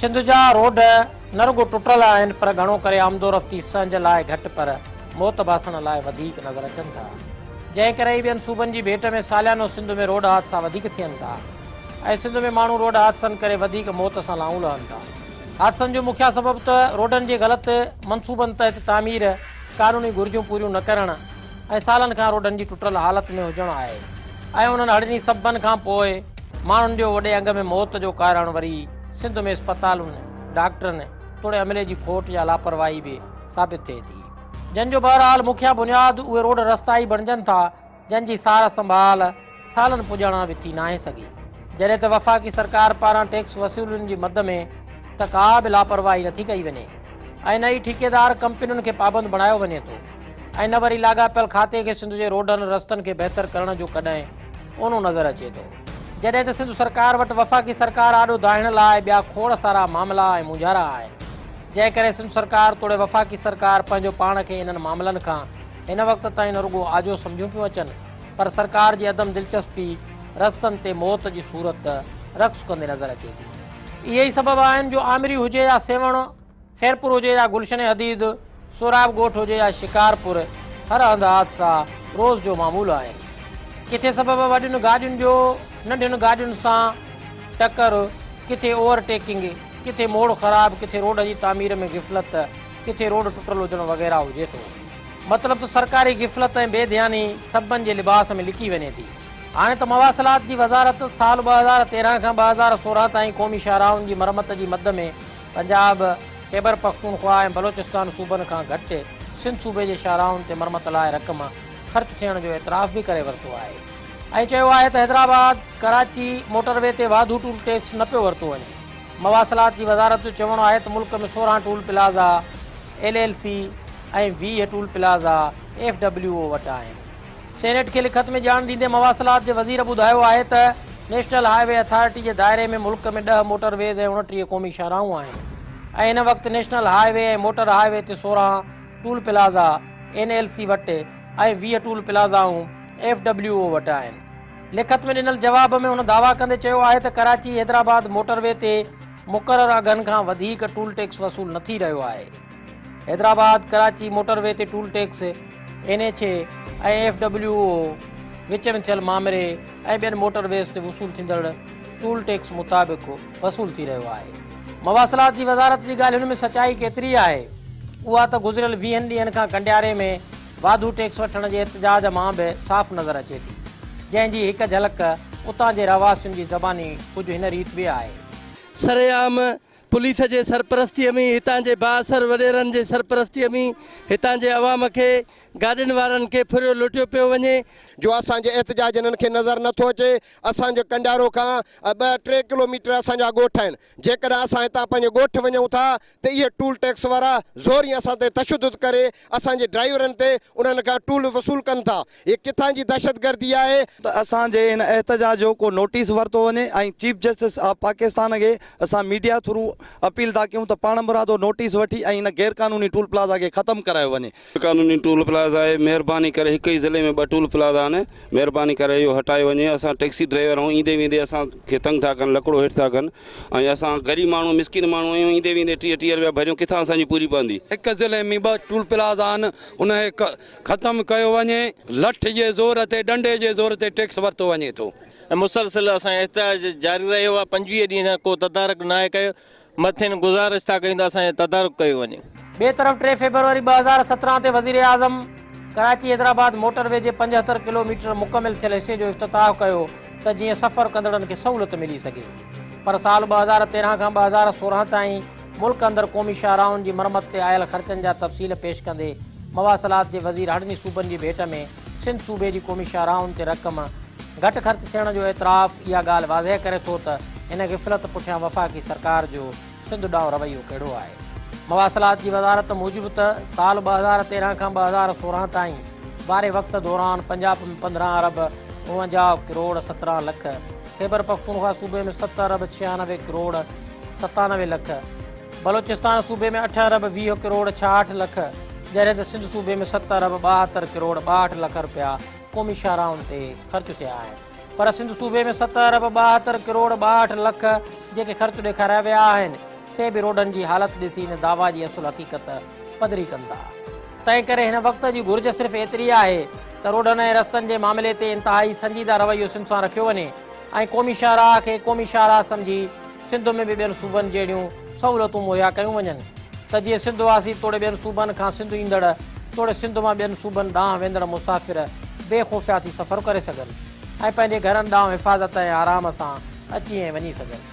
सिंध जा रोड न रुगो टुटल आहिनि पर घणो करे आमदो रफ़्ती संज लाइ घटि पर मौत बासण लाइ वधीक नज़र अचनि था। जंहिं करे ॿियनि सूबनि जी भेट में सालियानो सिंध में रोड हादसा वधीक थियनि था ऐं सिंध में माण्हू रोड हादसनि करे वधीक मौत सां लाऊं लहनि था। हादसनि जो मुख्य सबबु त रोडनि जे ग़लति मनसूबनि तहत तामीर, क़ानूनी घुर्जूं पूरियूं न करणु ऐं सालनि खां रोडनि जी टुटल हालत में हुजणु आहे ऐं उन्हनि हड़नी सबबनि खां पोइ माण्हुनि जो वॾे अंग में मौत जो कारण वरी सिंध में अस्पतालुनि, डॉक्टरनि तोड़े अमले जी खोट या लापरवाही बि साबित थिए थी, जंहिंजो बहरहाल मुख्य बुनियाद उहे रोड रस्ता ई बणजनि था जंहिंजी सार संभाल सालनि पुॼण बि थी नाहे सघी। जॾहिं त वफ़ाक़ी सरकार पारां टैक्स वसूलुनि जी मद में त का बि लापरवाही नथी कई वञे ऐं न ई ठेकेदार कंपनियुनि खे पाबंद बणायो वञे थो ऐं न वरी लाॻापियल खाते खे सिंध जे रोडनि रस्तनि खे बहितर करण जो कॾहिं ओनो नज़र अचे थो। जॾहिं त सिंध सरकार वटि वफ़ाक़ी सरकार आॾो दाहिण लाइ ॿिया खोड़ सारा मामला ऐं मुंझारा आहिनि, जंहिं करे सिंध सरकार तोड़े वफ़ाक़ी सरकार पंहिंजो पाण खे इन्हनि मामलनि खां हिन वक़्त ताईं न रुगो आजो सम्झूं पियूं अचनि पर सरकार जी अदम दिलचस्पी रस्तनि ते मौत जी सूरत रक़्स कंदे नज़र अचे थी। इहे ई सबब आहिनि जो आमिरी हुजे या सेवण, ख़ैरपुर हुजे या गुलशन हदीद, सोराब ॻोठ हुजे या शिकारपुर, हर हंधि हादसा रोज़ जो मामूल आहिनि। किथे सबब वॾियुनि गाॾियुनि जो नंढियुनि गाॾियुनि सां टकर, किथे ओवरटेकिंग, किथे मोड़ ख़राब, किथे रोड जी तामीर में गिफ़लत, किथे रोड टुटल हुजणु वग़ैरह हुजे थो। मतिलबु त सरकारी गिफ़लत ऐं बेध्यानी सभिनि जे लिबास में लिकी वञे थी। हाणे त मवासिलात जी वज़ारत साल 2013 खां 2016 ताईं क़ौमी शाहराहुनि जी मरमत जी मद में पंजाब, ख़ैबर पख्तूनख्वा ऐं बलोचिस्तान सूबनि खां घटि सिंध सूबे जे शाहराहुनि ते मरमत लाइ रक़म ख़र्च थियण जो एतिराफ़ बि करे वरितो आहे ऐं चयो आहे त हैदराबाद कराची मोटरवे ते वाधू टूल टैक्स न पियो वरितो वञे। मवासिलात जी वज़ारत जो चवणो आहे त मुल्क में 16 टूल प्लाज़ा LLC ऐं 20 टूल प्लाज़ा FWO वटि आहिनि। सेनेट खे लिखत में ॼाण ॾींदे मवासिलात जे वज़ीर ॿुधायो आहे त नेशनल हाईवे अथॉरिटी जे दायरे में मुल्क में 10 मोटरवेज़ ऐं 29 क़ौमी शाहराहूं आहिनि ऐं हिन वक़्तु नेशनल हाईवे ऐं मोटर हाईवे ते 16 टूल प्लाज़ा NLC वटि ऐं 20 टूल प्लाज़ाऊं FWO वटि आहिनि। लिखत में ॾिनल जवाब में हुन दावा कंदे चयो आहे त कराची हैदराबाद मोटरवे ते मुक़ररु अघनि खां वधीक टूल टैक्स वसूल न थी रहियो आहे। हैदराबाद कराची मोटरवे ते टूल टैक्स NH ऐं FWO विच में थियल मामले ऐं ॿियनि मोटरवेज़ ते वसूल थींदड़ टूल टैक्स मुताबिक़ वसूल थी रहियो आहे। मवासिलात जी वज़ारत जी ॻाल्हियुनि में सचाई केतिरी आहे उहा त गुज़िरियल 20 ॾींहनि खां कंडियारे में वाधू टैक्स वठण जे एहतजाज मां बि साफ़ नज़र अचे थी, जंहिंजी हिकु झलक उतां जे रहवासियुनि जी ज़बानी कुझु हिन रीत बि आहे। सरेआम पुलिस जे सरपरस्तीअ में, हितां जे बाअसर वॾेरनि जे सरपरस्तीअ में हितां जे अवाम खे गाॾियुनि वारनि खे फुरियो लुटियो पियो वञे। जो असांजे एहतजाज हिननि खे नज़र नथो अचे। असांजो कंडियारो खां 2-3 किलोमीटर असांजा ॻोठ आहिनि। जेकॾहिं असां हितां पंहिंजे ॻोठ वञूं था त इहे टूल टैक्स वारा ज़ोरी असां ते तशदुद करे असांजे ड्राइवरनि ते उन्हनि खां टूल वसूल कनि था। इहे किथां जी दहशतगर्दी आहे। त असांजे हिन एहतजाज जो को नोटिस वरितो वञे ऐं चीफ जस्टिस ऑफ पाकिस्तान खे असां मीडिया थ्रू अपील था कयूं त पाण मुरादो नोटिस वठी ऐं हिन गैर क़ानूनी टूल प्लाज़ा खे ख़तमु करायो वञे। क़ानूनी टूल प्लाज़ा आहे, महिरबानी करे हिकु ई ज़िले में 2 टूल प्लाज़ा आहिनि, महिरबानी करे इहो हटायो वञे। असां टैक्सी ड्राइवर आहियूं, ईंदे वेंदे असांखे तंग था कनि, लकिड़ो हेठि था कनि ऐं असां ग़रीब माण्हू मिसकिन माण्हू आहियूं, ईंदे वेंदे 30-30 रुपया भरियूं, किथां असांजी पूरी पवंदी। हिकु ज़िले में 2 टूल प्लाज़ा आहिनि, उनखे ख़तमु कयो वञे। लठ जे ज़ोर ते, डंडे जे ज़ोर ते टैक्स वरितो वञे थो ऐं मुसलसिल असांजो एहतजाज जारी रहियो आहे। 25 ॾींहं को तदारक न आहे कयो। मथे गुज़ारिश था कयूं त असांजो तदारक कयो वञे। ॿिए तरफ़ 3 फरवरी 2017 ते वज़ीर आज़म कराची हैदराबाद मोटरवे जे 75 किलोमीटर मुकमिल थियल हिसे जो इफ़्तिताह कयो त जीअं सफ़र कंदड़नि खे सहूलियत मिली सघे। पर साल 2013 खां 2016 ताईं मुल्क अंदरि क़ौमी शाहराहुनि जी मरमत ते आयल ख़र्चनि जा तफ़सील पेश कंदे मवासिलात जे वज़ीर हड़नी सूबनि जी भेट में सिंध सूबे जी क़ौमी शाहराहुनि ते रक़म घटि ख़र्च थियण जो एतिराफ़ इहा ॻाल्हि वाज़ह करे थो त हिन गिफ़लत पुठियां वफ़ाक़ी सरकार जो सिंध ॾांहुं रवैयो कहिड़ो आहे। मवासिलात जी वज़ारत मूजिबि त साल 2013 खां 2016 ताईं वारे वक़्त दौरान पंजाब में 15 अरब 52 करोड़ 17 लख, ख़ैबर पख्तूनख्वा सूबे में 7 अरब 96 करोड़ 97 लख, बलोचिस्तान सूबे में 8 अरब 20 करोड़ 66 लख, जॾहिं त सिंध सूबे में 7 अरब 72 करोड़ 62 लख रुपया क़ौमी शाहराहुनि ते ख़र्च थिया आहिनि। पर सिंध सूबे में 7 अरब 72 करोड़ 62 लख जेके ख़र्च ॾेखारिया विया आहिनि से बि रोडनि जी हालति ॾिसी हिन दावा जी असुल हक़ीक़त पधरी कंदा। तंहिं करे हिन वक़्त जी घुर्ज सिर्फ़ु एतिरी आहे त रोडनि ऐं रस्तनि जे मामले ते इंतिहाई संजीदा रवैयो सिंध सां रखियो वञे ऐं क़ौमी शाहराह खे क़ौमी शाहराह सम्झी सिंध में बि ॿियनि सूबनि जहिड़ियूं सहूलियतूं मुहैया कयूं वञनि त जीअं सिंध वासी तोड़े ॿियनि सूबनि खां सिंध ईंदड़ तोड़े सिंध मां ॿियनि सूबनि ॾांहुं वेंदड़ मुसाफ़िर बेख़ौफ़िया थी सफ़र करे सघनि ऐं पंहिंजे घरनि ॾांहुं हिफ़ाज़त ऐं आराम सां अची ऐं वञी सघनि।